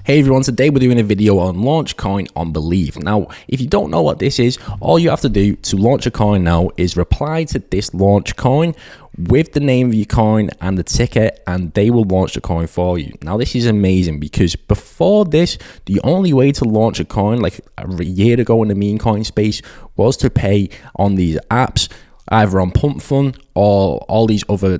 Hey everyone, today we're doing a video on Launchcoin on Believe. Now, if you don't know what this is, all you have to do to launch a coin now is reply to this Launchcoin with the name of your coin and the ticker, and they will launch the coin for you. Now, this is amazing because before this, the only way to launch a coin, like a year ago in the meme coin space, was to pay on these apps, either on Pump.fun or all these other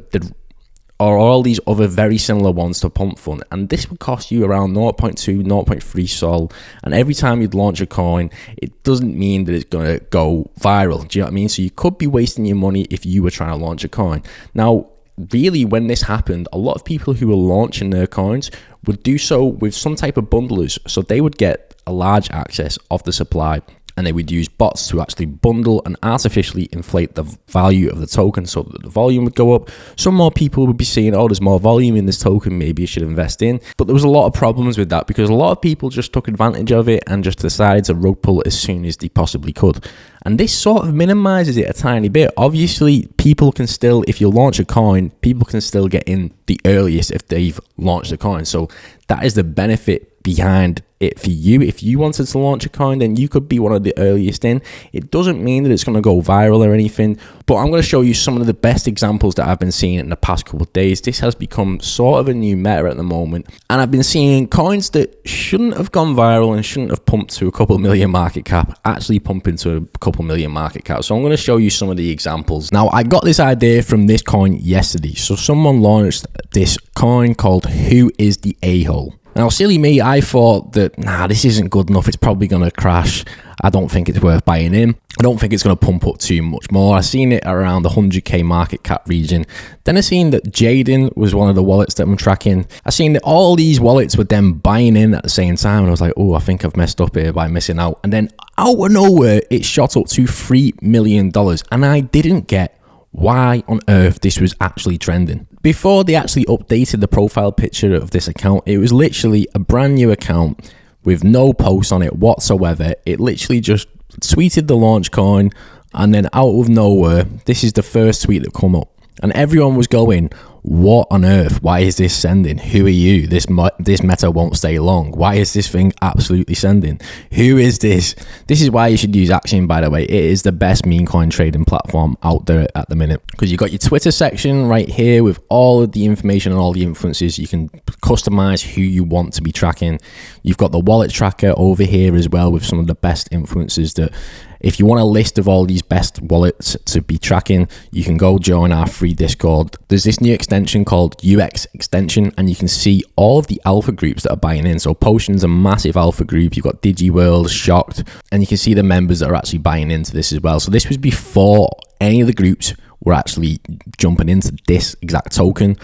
very similar ones to Pump.fun, and this would cost you around 0.2, 0.3 Sol, and every time you'd launch a coin, it doesn't mean that it's going to go viral. Do you know what I mean? So you could be wasting your money if you were trying to launch a coin. Now, really, when this happened, a lot of people who were launching their coins would do so with some type of bundlers, so they would get a large access of the supply, and they would use bots to actually bundle and artificially inflate the value of the token so that the volume would go up. Some more people would be saying, oh, there's more volume in this token, maybe you should invest in. But there was a lot of problems with that because a lot of people just took advantage of it and just decided to rug pull as soon as they possibly could. And this sort of minimizes it a tiny bit. Obviously, people can still, if you launch a coin, people can still get in the earliest if they've launched a coin. So that is the benefit behind it for you. If you wanted to launch a coin, then you could be one of the earliest in. It doesn't mean that it's going to go viral or anything, but I'm going to show you some of the best examples that I've been seeing in the past couple of days. This has become sort of a new meta at the moment, and I've been seeing coins that shouldn't have gone viral and shouldn't have pumped to a couple million market cap actually pump into a couple million market cap. So I'm going to show you some of the examples. Now, I got this idea from this coin yesterday. So someone launched this coin called Who is the A-hole? Now, silly me, I thought that, this isn't good enough. It's probably going to crash. I don't think it's worth buying in. I don't think it's going to pump up too much more. I seen it around the 100k market cap region. Then I seen that degen was one of the wallets that I'm tracking. I seen that all these wallets were then buying in at the same time. And I was like, oh, I think I've messed up here by missing out. And then out of nowhere, it shot up to $3 million. And I didn't get why on earth this was actually trending. Before they actually updated the profile picture of this account, it was literally a brand new account with no posts on it whatsoever. It literally just tweeted the launch coin, and then out of nowhere, this is the first tweet that come up. And everyone was going, what on earth? Why is this sending? Who are you? This meta won't stay long. Why is this thing absolutely sending? Who is this? This is why you should use Axiom, by the way. It is the best meme coin trading platform out there at the minute, because you've got your Twitter section right here with all of the information and all the influences. You can customize who you want to be tracking. You've got the wallet tracker over here as well with some of the best influencers that, if you want a list of all these best wallets to be tracking, you can go join our free Discord. There's this new extension called UX extension, and you can see all of the alpha groups that are buying in. So Potion's a massive alpha group. You've got DigiWorld, Shocked, and you can see the members that are actually buying into this as well. So this was before any of the groups were actually jumping into this exact token.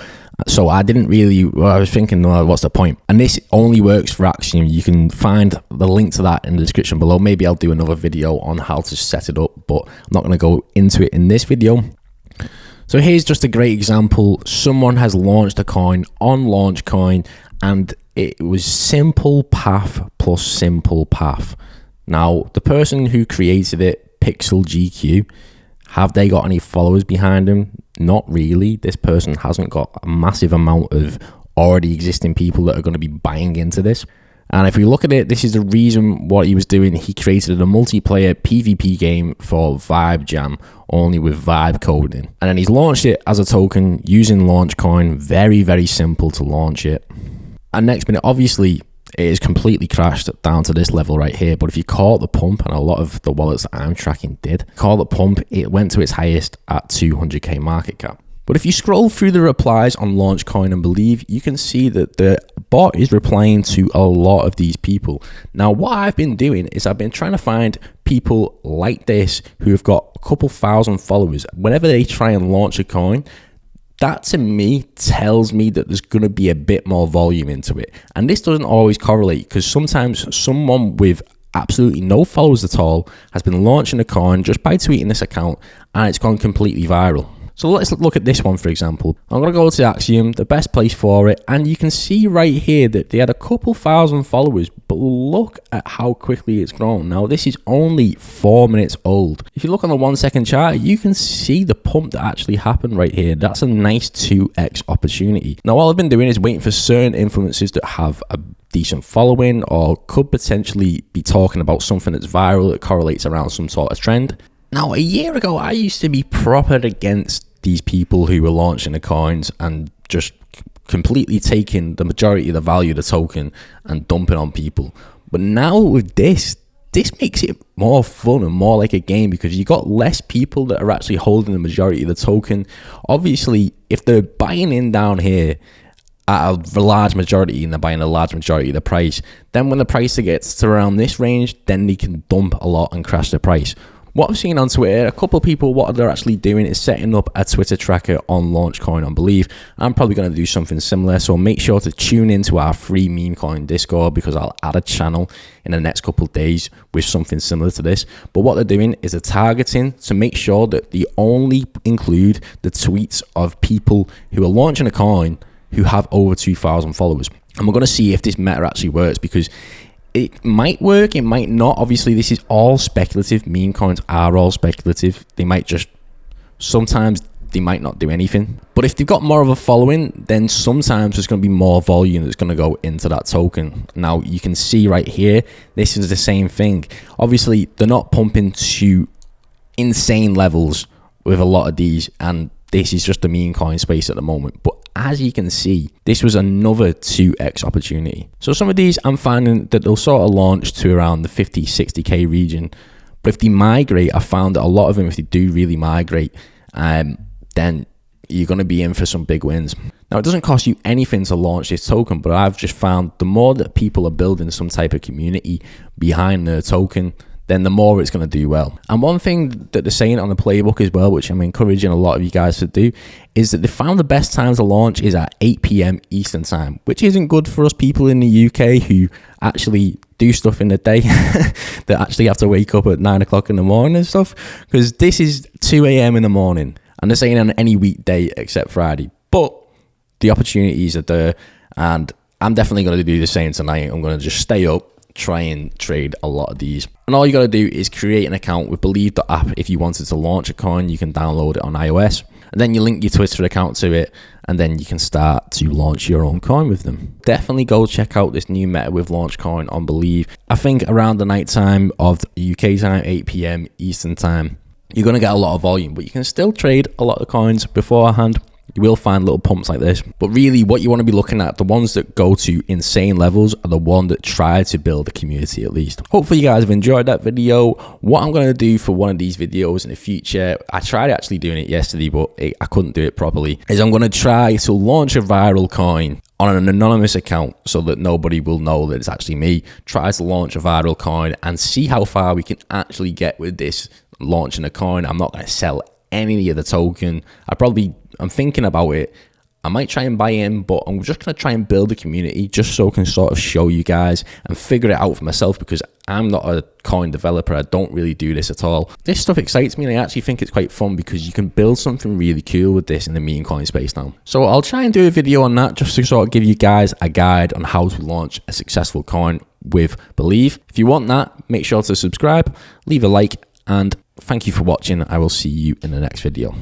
So I was thinking, well, what's the point? And this only works for Axiom. You can find the link to that in the description below. Maybe I'll do another video on how to set it up, but I'm not going to go into it in this video. So here's just a great example. Someone has launched a coin on Launchcoin, and it was simple path plus simple path. Now, the person who created it, Pixel GQ, have they got any followers behind them? Not really. This person hasn't got a massive amount of already existing people that are going to be buying into this. And if we look at it, this is the reason what he was doing. He created a multiplayer PvP game for Vibe Jam, only with Vibe coding. And then he's launched it as a token using Launchcoin. Very, very simple to launch it. And next minute, obviously, it is completely crashed down to this level right here. But if you caught the pump, and a lot of the wallets that I'm tracking did, call the pump, it went to its highest at 200k market cap. But if you scroll through the replies on Launchcoin and Believe, you can see that the bot is replying to a lot of these people. Now, what I've been doing is I've been trying to find people like this who have got a couple thousand followers. Whenever they try and launch a coin, that to me tells me that there's going to be a bit more volume into it. And this doesn't always correlate, because sometimes someone with absolutely no followers at all has been launching a coin just by tweeting this account, and it's gone completely viral. So let's look at this one, for example. I'm going to go to Axiom, the best place for it, and you can see right here that they had a couple thousand followers, but look at how quickly it's grown. Now, this is only 4 minutes old. If you look on the 1 second chart, you can see the pump that actually happened right here. That's a nice 2x opportunity. Now, all I've been doing is waiting for certain influencers that have a decent following or could potentially be talking about something that's viral that correlates around some sort of trend. Now, a year ago, I used to be proper against these people who were launching the coins and just completely taking the majority of the value of the token and dumping on people. But now with this makes it more fun and more like a game, because you got less people that are actually holding the majority of the token. Obviously, if they're buying in down here at a large majority and they're buying a large majority of the price, then when the price gets to around this range, then they can dump a lot and crash the price. What I've seen on Twitter, a couple of people, what they're actually doing is setting up a Twitter tracker on Launchcoin, I believe. I'm probably going to do something similar, so make sure to tune into our free meme coin Discord, because I'll add a channel in the next couple of days with something similar to this. But what they're doing is they're targeting to make sure that they only include the tweets of people who are launching a coin who have over 2,000 followers. And we're going to see if this meta actually works, because it might work, it might not. Obviously, this is all speculative. Meme coins are all speculative. They might just, sometimes they might not do anything. But if they've got more of a following, then sometimes there's going to be more volume that's going to go into that token. Now, you can see right here, this is the same thing. Obviously, they're not pumping to insane levels with a lot of these, and this is just the meme coin space at the moment. But as you can see, this was another 2x opportunity. So some of these, I'm finding that they'll sort of launch to around the 50, 60k region. But if they migrate, I found that a lot of them, if they do really migrate, then you're going to be in for some big wins. Now, it doesn't cost you anything to launch this token, but I've just found the more that people are building some type of community behind their token, then the more it's going to do well. And one thing that they're saying on the playbook as well, which I'm encouraging a lot of you guys to do, is that they found the best time to launch is at 8 p.m. Eastern time, which isn't good for us people in the UK who actually do stuff in the day that actually have to wake up at 9 o'clock in the morning and stuff, because this is 2 a.m. in the morning, and they're saying on any weekday except Friday. But the opportunities are there, and I'm definitely going to do the same tonight. I'm going to just stay up, try and trade a lot of these. And all you got to do is create an account with Believe the app. If you wanted to launch a coin, you can download it on iOS, and then you link your Twitter account to it, and then you can start to launch your own coin with them. Definitely go check out this new meta with Launchcoin on Believe. I think around the night time of UK time, 8 p.m. Eastern time, you're going to get a lot of volume, but you can still trade a lot of coins beforehand. You will find little pumps like this, but really what you want to be looking at, the ones that go to insane levels, are the one that try to build a community at least. Hopefully you guys have enjoyed that video. What I'm going to do for one of these videos in the future, I tried actually doing it yesterday, but I couldn't do it properly, is I'm going to try to launch a viral coin on an anonymous account so that nobody will know that it's actually me. Try to launch a viral coin and see how far we can actually get with this launching a coin. I'm not going to sell any of the token. I'm thinking about it. I might try and buy in, but I'm just going to try and build a community just so I can sort of show you guys and figure it out for myself, because I'm not a coin developer. I don't really do this at all. This stuff excites me, and I actually think it's quite fun because you can build something really cool with this in the meme coin space now. So I'll try and do a video on that just to sort of give you guys a guide on how to launch a successful coin with Believe. If you want that, make sure to subscribe, leave a like, and thank you for watching. I will see you in the next video.